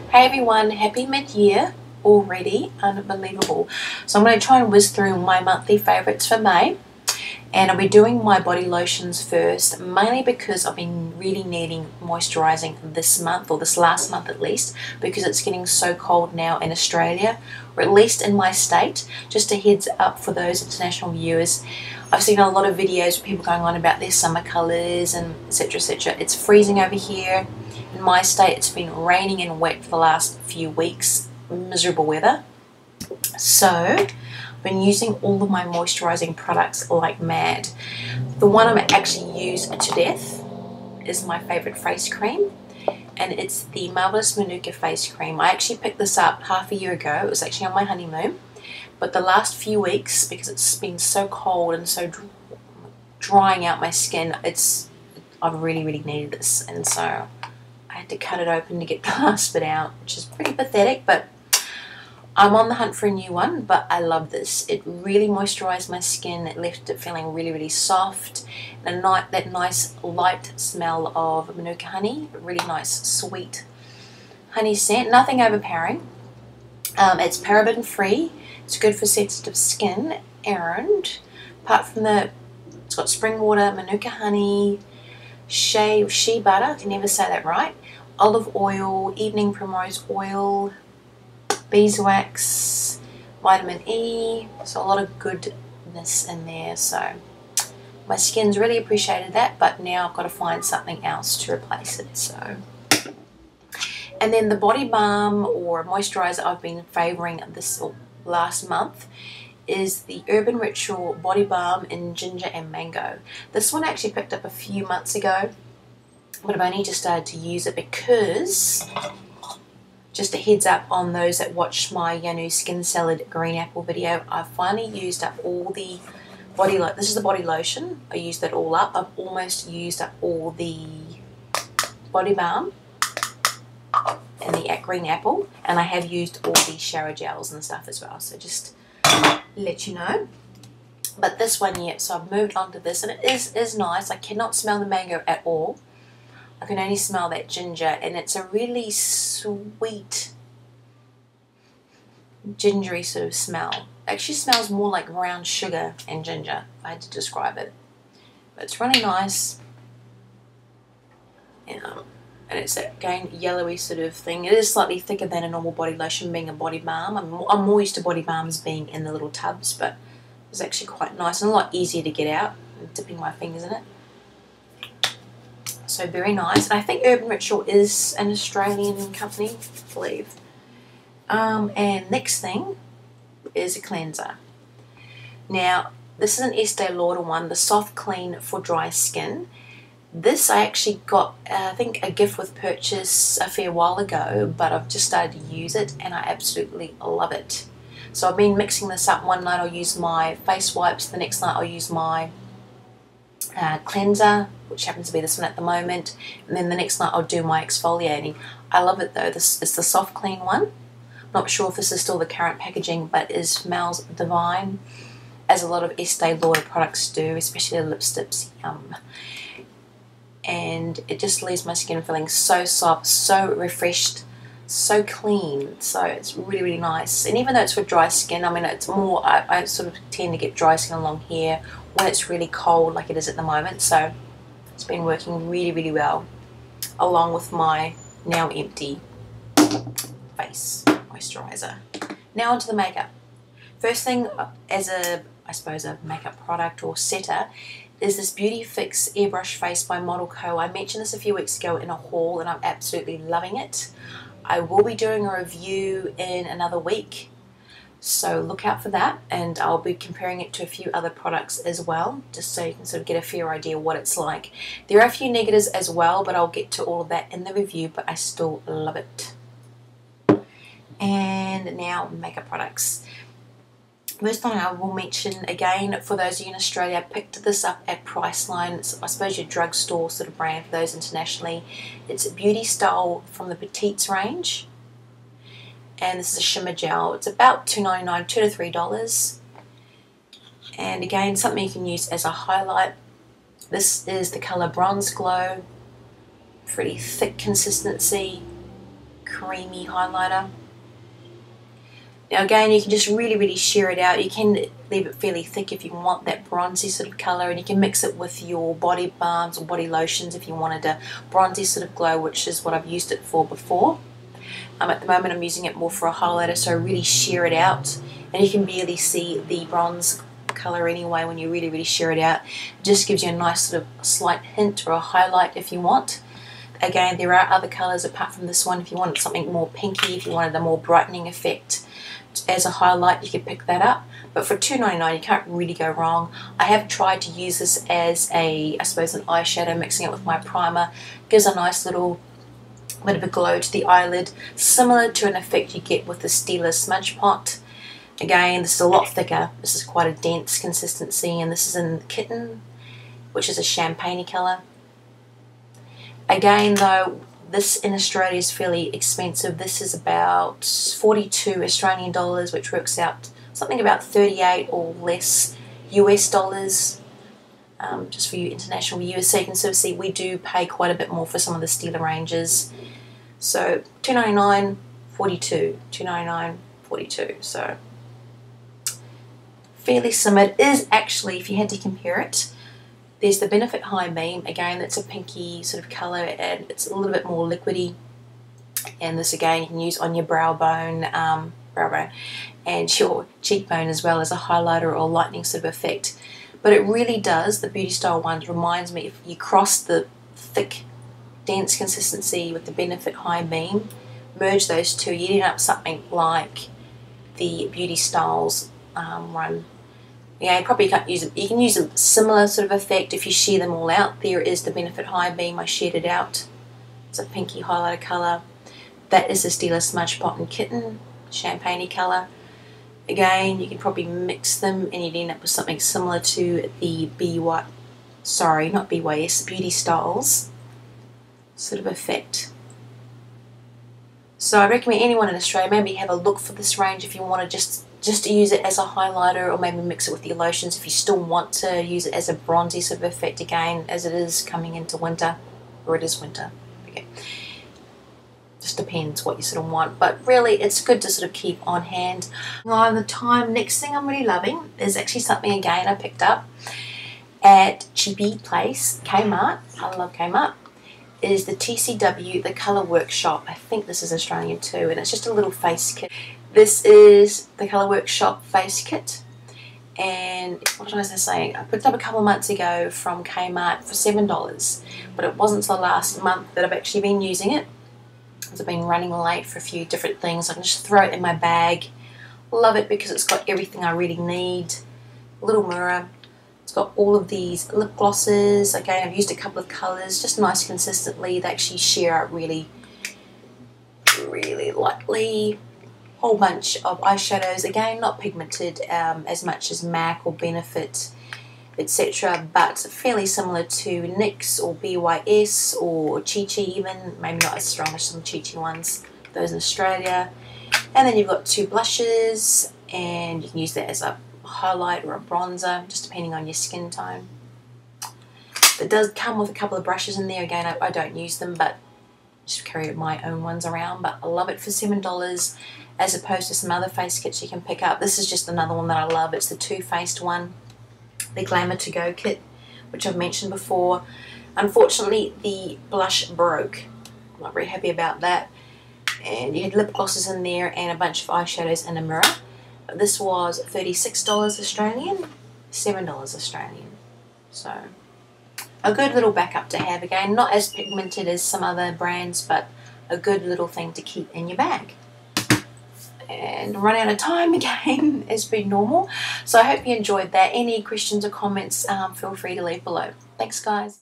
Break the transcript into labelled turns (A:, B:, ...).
A: Hey everyone, happy mid-year already, unbelievable. So I'm going to try and whiz through my monthly favourites for May, and I'll be doing my body lotions first, mainly because I've been really needing moisturising this month, or this last month at least, because it's getting so cold now in Australia, or at least in my state. Just a heads up for those international viewers, I've seen a lot of videos of people going on about their summer colours and etc, etc. It's freezing over here. In my state, it's been raining and wet for the last few weeks, miserable weather. So I've been using all of my moisturising products like mad. The one I'm actually used to death is my favourite face cream, and it's the Marvellous Manuka face cream. I actually picked this up half a year ago. It was actually on my honeymoon, but the last few weeks, because it's been so cold and so drying out my skin, I've really needed this, and so I had to cut it open to get the last bit out, which is pretty pathetic, but I'm on the hunt for a new one. But I love this. It really moisturised my skin. It left it feeling really soft, and that nice light smell of Manuka honey, really nice sweet honey scent, nothing overpowering. It's paraben free, it's good for sensitive skin, and apart from it's got spring water, Manuka honey, shea butter, I can never say that right, olive oil, evening primrose oil, beeswax, vitamin E, so a lot of goodness in there. So my skin's really appreciated that, but now I've got to find something else to replace it. So, and then the body balm or moisturizer I've been favouring this last month is the Rituelle body balm in ginger and mango. This one I actually picked up a few months ago, but I've only just started to use it because, just a heads up on those that watched my Yanu Skin Salad Green Apple video, I've finally used up all the this is the body lotion. I used that all up. I've almost used up all the body balm and the green apple, and I have used all the shower gels and stuff as well, so just let you know. But this one, yeah, so I've moved on to this, and it is nice. I cannot smell the mango at all. I can only smell that ginger, and it's a really sweet, gingery sort of smell. It actually smells more like brown sugar and ginger, if I had to describe it. But it's really nice. Yeah. And it's that, again, yellowy sort of thing. It is slightly thicker than a normal body lotion, being a body balm. I'm more used to body balms being in the little tubs, but it's actually quite nice and a lot easier to get out. I'm dipping my fingers in it. So very nice. And I think Rituelle is an Australian company, I believe. And next thing is a cleanser. Now, this is an Estee Lauder one, the Soft Clean for Dry Skin. This I actually got, I think, a gift with purchase a fair while ago, but I've just started to use it and I absolutely love it. So I've been mixing this up. One night I'll use my face wipes, the next night I'll use my cleanser, which happens to be this one at the moment, and then the next night I'll do my exfoliating. I love it though. This is the Soft Clean one. I'm not sure if this is still the current packaging, but it smells divine, as a lot of Estee Lauder products do, especially the lipsticks. And it just leaves my skin feeling so soft, so refreshed, so clean. So it's really nice. And even though it's for dry skin, I mean, it's more, I sort of tend to get dry skin along here when it's really cold like it is at the moment. So it's been working really well, along with my now empty face moisturizer. Now onto the makeup. First thing, as I suppose a makeup product or setter, is this Beauty Fix Airbrush Face by ModelCo. I mentioned this a few weeks ago in a haul and I'm absolutely loving it. I will be doing a review in another week, so look out for that, and I'll be comparing it to a few other products as well, just so you can sort of get a fair idea what it's like. There are a few negatives as well, but I'll get to all of that in the review, but I still love it. And now makeup products. First one I will mention, again, for those of you in Australia, I picked this up at Priceline. It's, I suppose, your drugstore sort of brand for those internationally. It's a Beauty Style from the Petites range. And this is a shimmer gel. It's about $2.99, $2 to $3. And again, something you can use as a highlight. This is the colour Bronze Glow. Pretty thick consistency. creamy highlighter. Now again, you can just really sheer it out. You can leave it fairly thick if you want that bronzy sort of colour, and you can mix it with your body balms or body lotions if you wanted a bronzy sort of glow, which is what I've used it for before. At the moment I'm using it more for a highlighter, so I really sheer it out, and you can barely see the bronze colour anyway when you really sheer it out. It just gives you a nice sort of slight hint or a highlight if you want. Again, there are other colours apart from this one. If you wanted something more pinky, if you wanted a more brightening effect as a highlight, you could pick that up. But for $2.99 you can't really go wrong. I have tried to use this as a, I suppose, an eyeshadow, mixing it with my primer. Gives a nice little bit of a glow to the eyelid, similar to an effect you get with the Stila Smudge Pot. Again, this is a lot thicker. This is quite a dense consistency, and this is in Kitten, which is a champagne colour. Again though, this in Australia is fairly expensive. This is about 42 Australian dollars, which works out something about 38 or less US dollars. Just for you international viewers, so you can sort of see we do pay quite a bit more for some of the Stila ranges. So $2.99, 42, $2.99, 42. So fairly similar. It is actually, if you had to compare it, there's the Benefit High Beam. Again, that's a pinky sort of colour, and it's a little bit more liquidy. And this again you can use on your brow bone and your cheekbone as well as a highlighter or lightening sort of effect. But it really does, the Beauty Style one reminds me, if you cross the thick, dense consistency with the Benefit High Beam, merge those two, you end up something like the Beauty Styles one. Yeah, you probably can't use it. You can use a similar sort of effect if you sheer them all out. There is the Benefit High Beam, I sheared it out. It's a pinky highlighter colour. That is the Stila Smudge Pot and Kitten, champagne colour. Again, you could probably mix them and you'd end up with something similar to the Beauty Styles sort of effect. So I recommend anyone in Australia, maybe have a look for this range if you want to just to use it as a highlighter, or maybe mix it with your lotions if you still want to use it as a bronzy sort of effect, again, as it is coming into winter, or it is winter. Okay. Just depends what you sort of want, but really it's good to sort of keep on hand all the time. Next thing I'm really loving is actually something again I picked up at Cheapy Place, Kmart. I love Kmart. Is the TCW, the Colour Workshop. I think this is Australian too, and it's just a little face kit. This is the Colour Workshop face kit, and what was I saying? I picked it up a couple of months ago from Kmart for $7, but it wasn't until the last month that I've actually been using it. I've been running late for a few different things. I can just throw it in my bag. Love it because it's got everything I really need. A little mirror. It's got all of these lip glosses. Again, I've used a couple of colours, just nice consistently. They actually sheer out really lightly. Whole bunch of eyeshadows. Again, not pigmented as much as MAC or Benefit, etc., but fairly similar to NYX or BYS or Chi Chi even, maybe not as strong as some Chi Chi ones, those in Australia. And then you've got two blushes, and you can use that as a highlight or a bronzer, just depending on your skin tone. It does come with a couple of brushes in there. Again, I don't use them, but just carry my own ones around. But I love it for $7 as opposed to some other face kits you can pick up. This is just another one that I love. It's the Too Faced one, the Glamour To Go kit, which I've mentioned before. Unfortunately, the blush broke. I'm not very happy about that. And you had lip glosses in there and a bunch of eyeshadows and a mirror. But this was $36 Australian, $7 Australian. So a good little backup to have. Again, not as pigmented as some other brands, but a good little thing to keep in your bag. And run out of time again as per normal. So I hope you enjoyed that. Any questions or comments, feel free to leave below. Thanks guys.